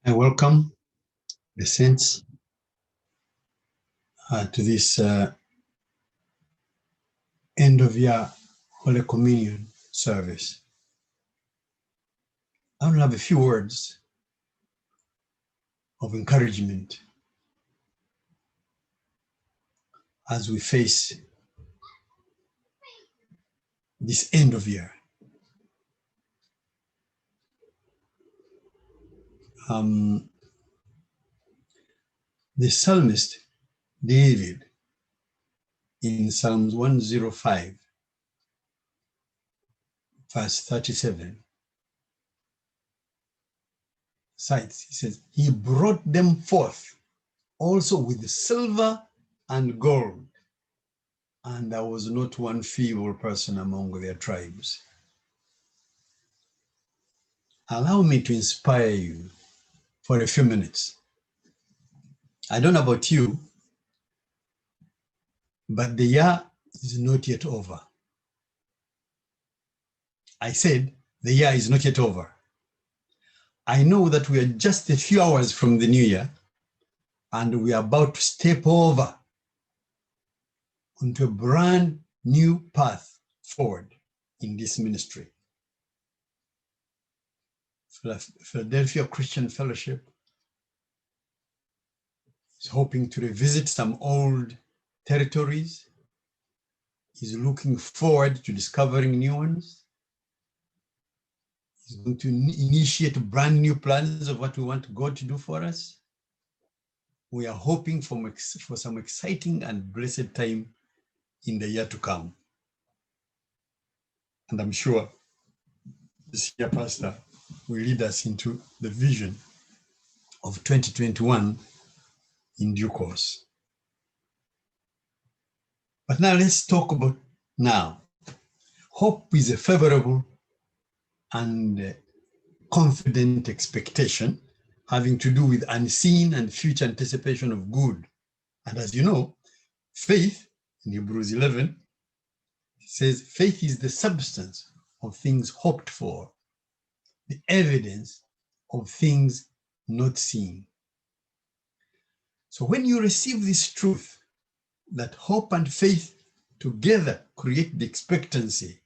I welcome the saints to this end of year Holy Communion service. I will have a few words of encouragement as we face this end of year. The psalmist David in Psalms 105, verse 37, cites, he says, he brought them forth also with silver and gold, and there was not one feeble person among their tribes. Allow me to inspire you for a few minutes. I don't know about you, but the year is not yet over. I said the year is not yet over. I know that we are just a few hours from the new year, and we are about to step over onto a brand new path forward in this ministry. Philadelphia Christian Fellowship is hoping to revisit some old territories, is looking forward to discovering new ones, is going to initiate brand new plans of what we want God to do for us. We are hoping for some exciting and blessed time in the year to come. And I'm sure this year, Pastor, will lead us into the vision of 2021 in due course. But now let's talk about now. Hope is a favorable and confident expectation having to do with unseen and future anticipation of good. And as you know, faith in Hebrews 11 says faith is the substance of things hoped for, the evidence of things not seen. So when you receive this truth that hope and faith together create the expectancy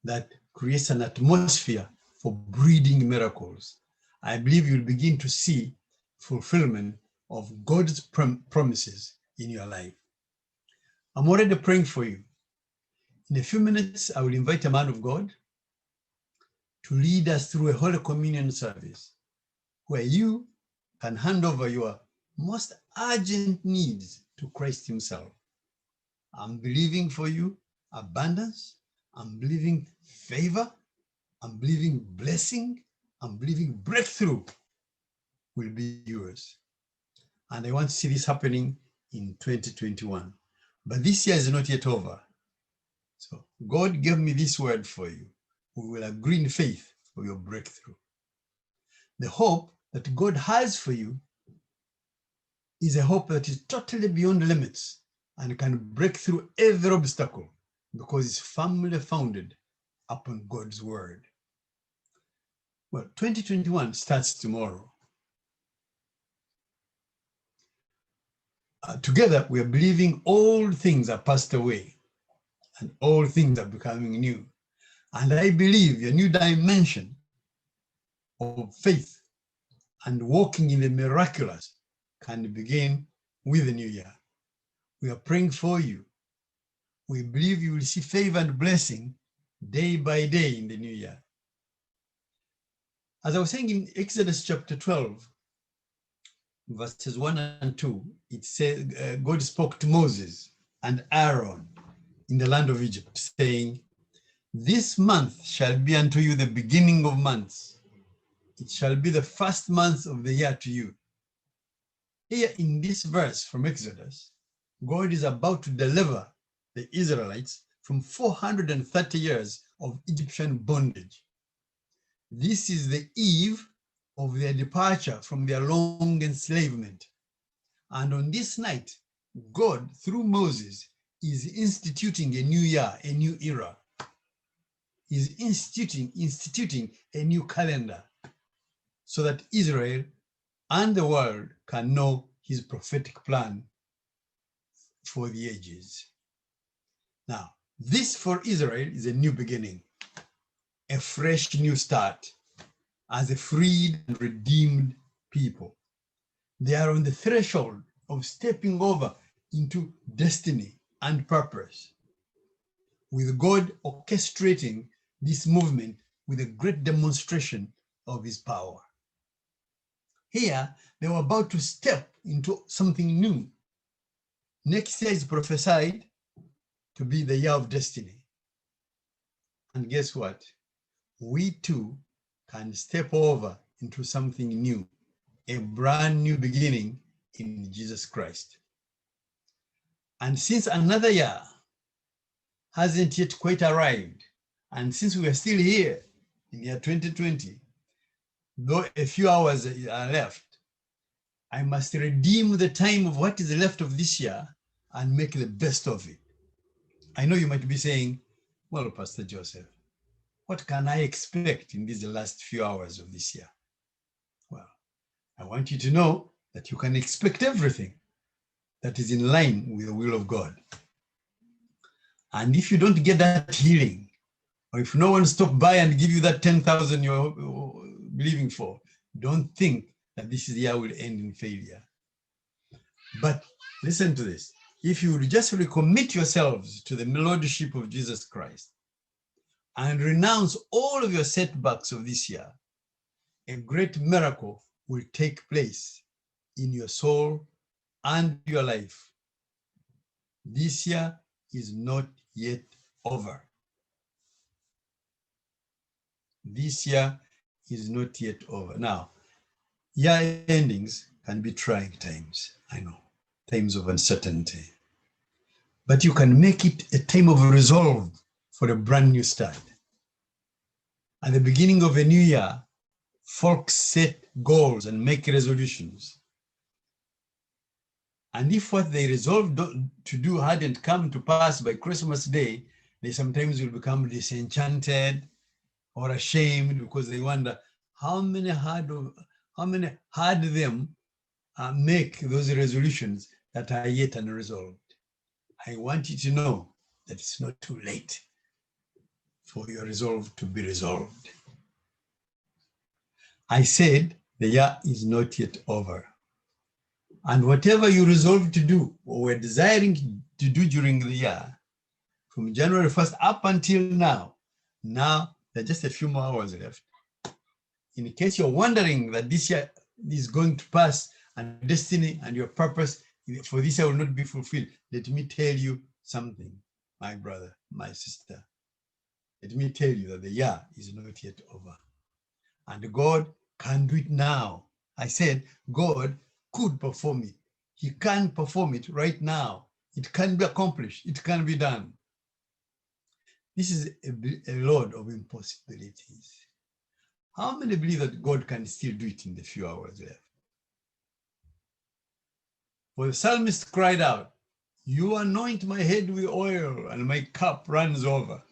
that creates an atmosphere for breeding miracles, I believe you'll begin to see fulfillment of God's promises in your life. I'm already praying for you. In a few minutes, I will invite a man of God to lead us through a Holy Communion service where you can hand over your most urgent needs to Christ himself. I'm believing for you abundance. I'm believing favor. I'm believing blessing. I'm believing breakthrough will be yours. And I want to see this happening in 2021. But this year is not yet over. So God gave me this word for you. We will agree in faith for your breakthrough. The hope that God has for you is a hope that is totally beyond limits and can break through every obstacle because it's firmly founded upon God's word. Well, 2021 starts tomorrow. Together, we are believing all things are passed away and all things are becoming new. And I believe a new dimension of faith and walking in the miraculous can begin with the new year. We are praying for you. We believe you will see favor and blessing day by day in the new year. As I was saying in Exodus chapter 12, verses 1 and 2, it says God spoke to Moses and Aaron in the land of Egypt, saying, "This month shall be unto you the beginning of months. It shall be the first month of the year to you." Here in this verse from Exodus, God is about to deliver the Israelites from 430 years of Egyptian bondage. This is the eve of their departure from their long enslavement. And on this night, God, through Moses, is instituting a new year, a new era. He's instituting a new calendar. so that Israel and the world can know his prophetic plan for the ages. Now, this for Israel is a new beginning, a fresh new start as a freed and redeemed people. They are on the threshold of stepping over into destiny and purpose, with God orchestrating this movement with a great demonstration of his power. Here, they were about to step into something new. Next year is prophesied to be the year of destiny. And guess what? We too can step over into something new, a brand new beginning in Jesus Christ. And since another year hasn't yet quite arrived, and since we are still here in year 2020, though a few hours are left, I must redeem the time of what is left of this year and make the best of it. I know you might be saying, well, Pastor Joseph, what can I expect in these last few hours of this year? Well, I want you to know that you can expect everything that is in line with the will of God. And if you don't get that healing, or if no one stop by and give you that 10,000 you're believing for, don't think that this year will end in failure. But listen to this. If you would just recommit yourselves to the lordship of Jesus Christ and renounce all of your setbacks of this year, a great miracle will take place in your soul and your life. This year is not yet over. This year is not yet over. Now, year endings can be trying times, I know, times of uncertainty. But you can make it a time of resolve for a brand new start. At the beginning of a new year, folks set goals and make resolutions. And if what they resolved to do hadn't come to pass by Christmas Day, they sometimes will become disenchanted or ashamed because they wonder how many had them make those resolutions that are yet unresolved. I want you to know that it's not too late for your resolve to be resolved. I said the year is not yet over. And whatever you resolve to do or were desiring to do during the year, from January 1st up until now there are just a few more hours left. In case you're wondering that this year is going to pass and destiny and your purpose for this year will not be fulfilled, let me tell you something, my brother, my sister. Let me tell you that the year is not yet over. And God can do it now. I said God could perform it. He can perform it right now. It can be accomplished. It can be done. This is a Lord of impossibilities. How many believe that God can still do it in the few hours left? For the psalmist cried out, "You anoint my head with oil and my cup runs over."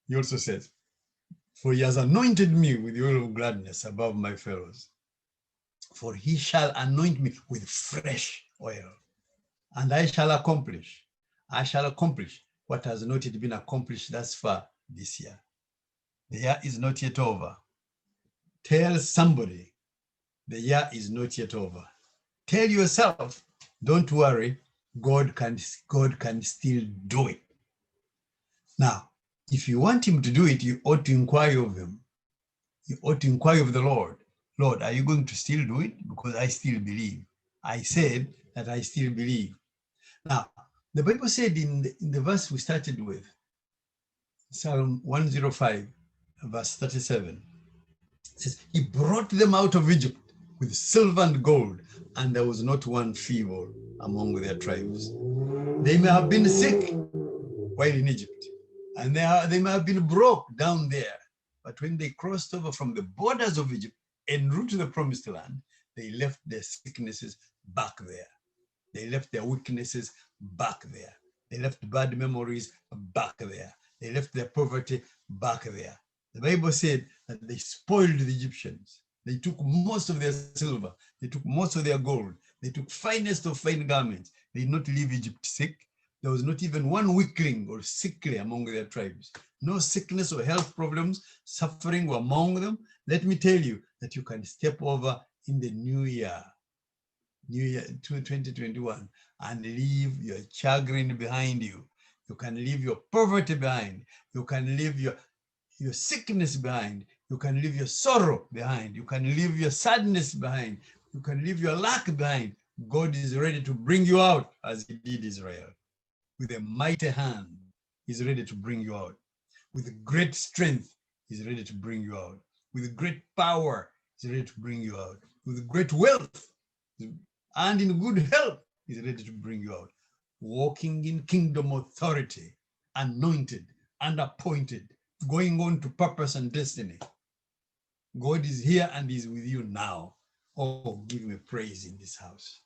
He also says, "For he has anointed me with the oil of gladness above my fellows. For he shall anoint me with fresh oil, and I shall accomplish what has not yet been accomplished thus far this year." The year is not yet over. Tell somebody the year is not yet over. Tell yourself, don't worry, God can still do it. Now, if you want him to do it, you ought to inquire of him. You ought to inquire of the Lord. Lord, are you going to still do it? Because I still believe. I said that I still believe. Now, the Bible said in the verse we started with, Psalm 105, verse 37, it says, he brought them out of Egypt with silver and gold, and there was not one feeble among their tribes. They may have been sick while in Egypt, and they may have been broke down there, but when they crossed over from the borders of Egypt en route to the promised land, they left their sicknesses back there. They left their weaknesses back there. They left bad memories back there. They left their poverty back there. The Bible said that they spoiled the Egyptians They took most of their silver. They took most of their gold. They took finest of fine garments. They did not leave Egypt sick. There was not even one weakling or sickly among their tribes. No sickness or health problems, suffering were among them. Let me tell you that you can step over in the new year 2021, and leave your chagrin behind you. You can leave your poverty behind. You can leave your sickness behind. You can leave your sorrow behind. You can leave your sadness behind. You can leave your lack behind. God is ready to bring you out as he did Israel. With a mighty hand, he's ready to bring you out. With great strength, he's ready to bring you out. With great power, he's ready to bring you out. With great wealth and in good health, he's ready to bring you out. Walking in kingdom authority, anointed and appointed, going on to purpose and destiny. God is here and he's with you now. Oh, give him a praise in this house.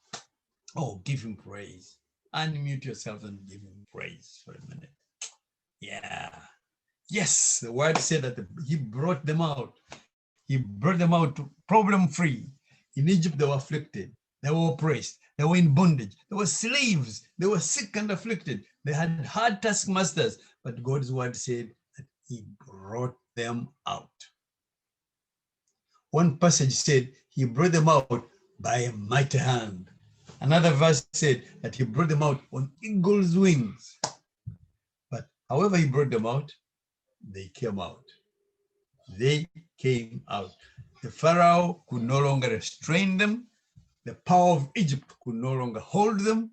Oh, give him praise. Unmute yourself and give him praise for a minute. Yeah. Yes, the word said that he brought them out. He brought them out problem-free. In Egypt, they were afflicted. They were oppressed. They were in bondage. They were slaves. They were sick and afflicted. They had hard taskmasters. But God's word said that he brought them out. One passage said he brought them out by a mighty hand. Another verse said that he brought them out on eagle's wings. But however he brought them out, they came out. They came out. The Pharaoh could no longer restrain them. The power of Egypt could no longer hold them.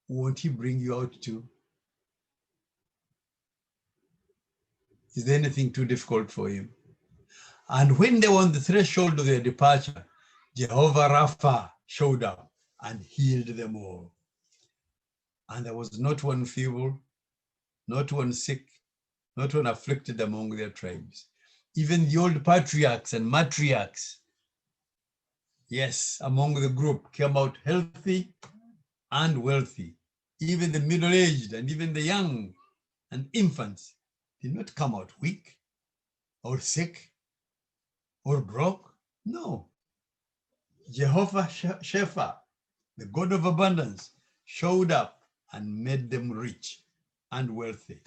Won't he bring you out too? Is there anything too difficult for him? And when they were on the threshold of their departure, Jehovah Rapha showed up and healed them all. And there was not one feeble, not one sick, not one afflicted among their tribes. Even the old patriarchs and matriarchs, yes, among the group, came out healthy and wealthy. Even the middle-aged and even the young and infants did not come out weak or sick or broke. No. Jehovah Shepha, the God of abundance, showed up and made them rich and wealthy.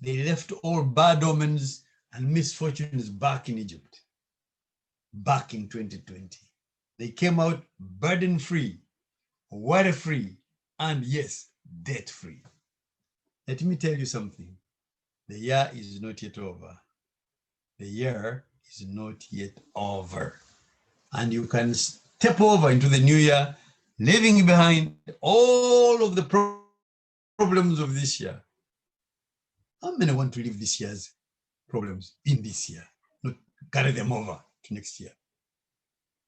They left all bad omens and misfortunes back in Egypt, back in 2020. They came out burden-free, worry-free, and yes, debt-free. Let me tell you something. The year is not yet over. The year is not yet over. And you can step over into the new year, leaving behind all of the problems of this year. How many want to leave this year's problems in this year, not carry them over to next year?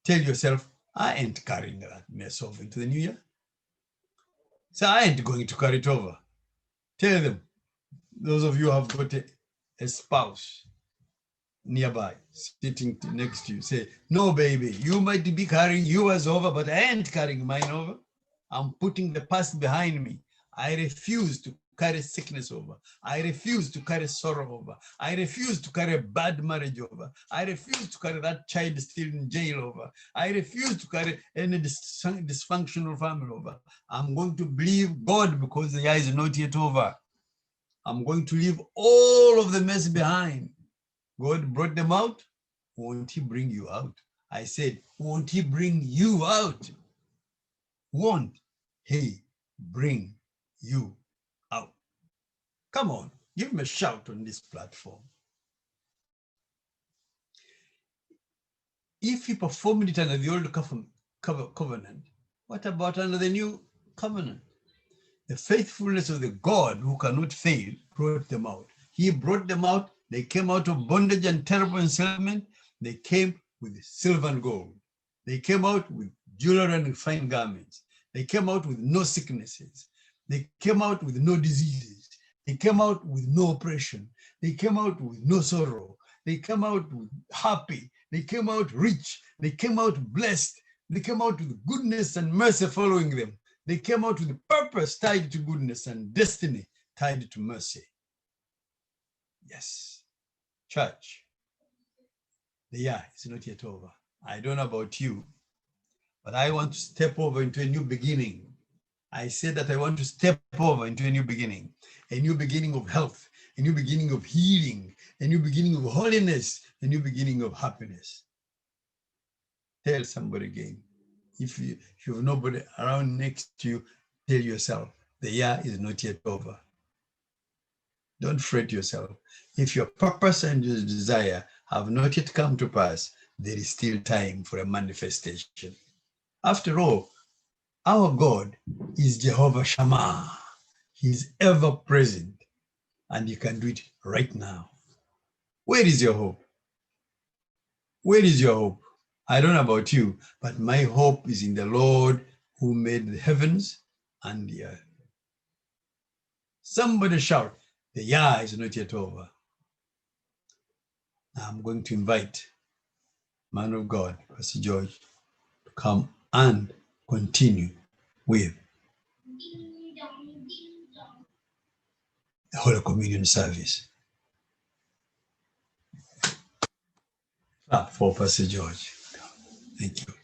Tell yourself, I ain't carrying that mess over into the new year. So I ain't going to carry it over. Tell them, those of you who have got a spouse nearby, sitting next to you, say, no, baby, you might be carrying yours over, but I ain't carrying mine over. I'm putting the past behind me. I refuse to carry sickness over. I refuse to carry sorrow over. I refuse to carry a bad marriage over. I refuse to carry that child still in jail over. I refuse to carry any dysfunctional family over. I'm going to believe God because the year is not yet over. I'm going to leave all of the mess behind. God brought them out. Won't he bring you out? I said, won't he bring you out? Won't he bring you out? Come on, give him a shout on this platform. If he performed it under the old covenant, what about under the new covenant? The faithfulness of the God who cannot fail brought them out. He brought them out. They came out of bondage and terrible enslavement. They came with silver and gold. They came out with jewelry and fine garments. They came out with no sicknesses. They came out with no diseases. They came out with no oppression. They came out with no sorrow. They came out with happy. They came out rich. They came out blessed. They came out with goodness and mercy following them. They came out with purpose tied to goodness and destiny tied to mercy. Yes, church, the year is not yet over. I don't know about you, but I want to step over into a new beginning. I said that I want to step over into a new beginning of health, a new beginning of healing, a new beginning of holiness, a new beginning of happiness. Tell somebody again. If you have nobody around next to you, tell yourself, the year is not yet over. Don't fret yourself. If your purpose and your desire have not yet come to pass, there is still time for a manifestation. After all, our God is Jehovah Shammah. He is ever present, and you can do it right now. Where is your hope? Where is your hope? I don't know about you, but my hope is in the Lord who made the heavens and the earth. Somebody shout, the year is not yet over. Now I'm going to invite man of God, Pastor George, to come and continue with the Holy Communion service. Clap for Pastor George. Thank you.